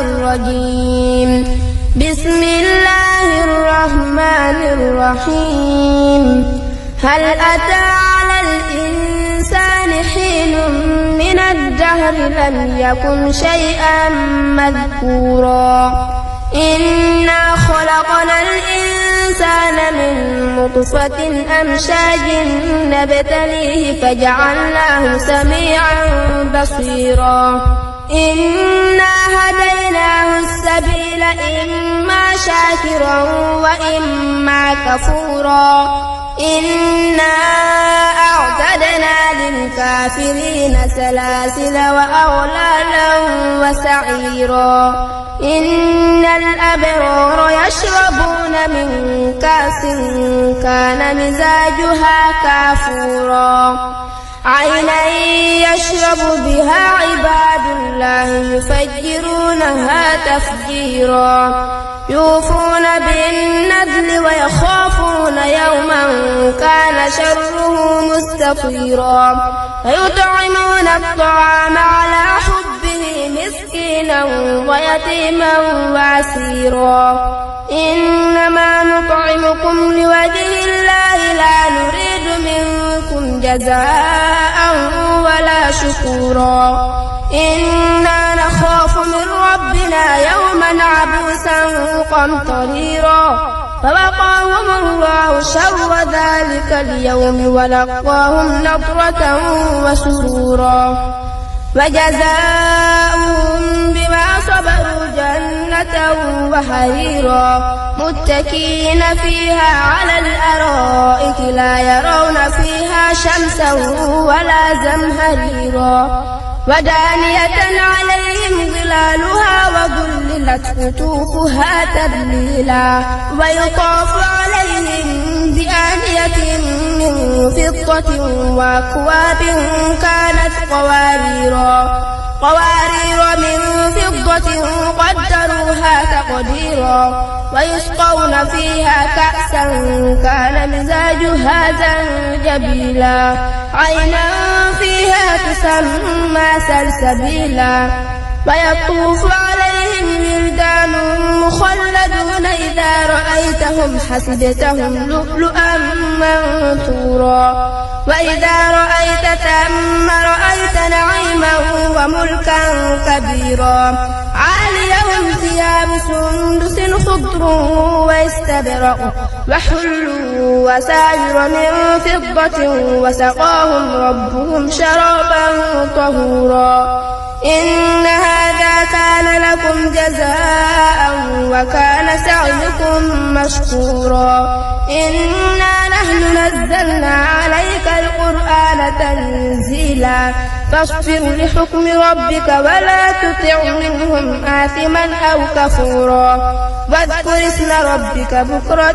الرجيم. بسم الله الرحمن الرحيم. هل أتى على الإنسان حين من الدهر لم يكن شيئا مذكورا إنا خلقنا الإنسان من نطفة أمشاج نبتليه فجعلناه سميعا بصيرا إنا هديناه السبيل إما شاكرا وإما كفورا إنا أعتدنا للكافرين سلاسل وأغلالا وسعيرا إن الأبرار يشربون من كأس كان مزاجها كافورا عينا يشرب بها عباد الله يفجرونها تفجيرا يوفون بالنذر ويخافون يوما كان شره مستطيرا ويطعمون الطعام على حبه مسكينا ويتيما واسيرا إنما نطعمكم لوجه الله لا نريد منكم جزاء ولا شكورا إنا نخاف من ربنا يوما عبوسا قمطريرا فوقاهم الله شر ذلك اليوم ولقاهم نضرة وسرورا وجزاؤهم بما صبروا جنة وحريرا متكئين فيها على الأرائك لا يرون فيها شمسا ولا زمهريرا ودانية عليهم ظلالها وذللت قطوفها تذليلا ويطاف عليهم بآنية من فضة وأكواب كانت قوارير من فضة قدروها تقديرا ويسقون فيها كأسا كان مزاجها زنجبيلا عينا فيها تسمى سلسبيلا ويطوف عليهم ولدان مخلدون إذا رأيتهم حسبتهم لؤلؤا منثورا وإذا رأيت ثم رأيت نعيما وملكا كبيرا عاليهم ثياب سندس خضر واستبرق وحلوا وساور من فضة وسقاهم ربهم شرابا طهورا إن هذا كان لكم جزاء وكان سعيكم مشكورا إنا نحن نزلنا عليك القرآن تنزيلا فاصبر لحكم ربك ولا تطع منهم آثما أو كفورا واذكر اسم ربك بكرة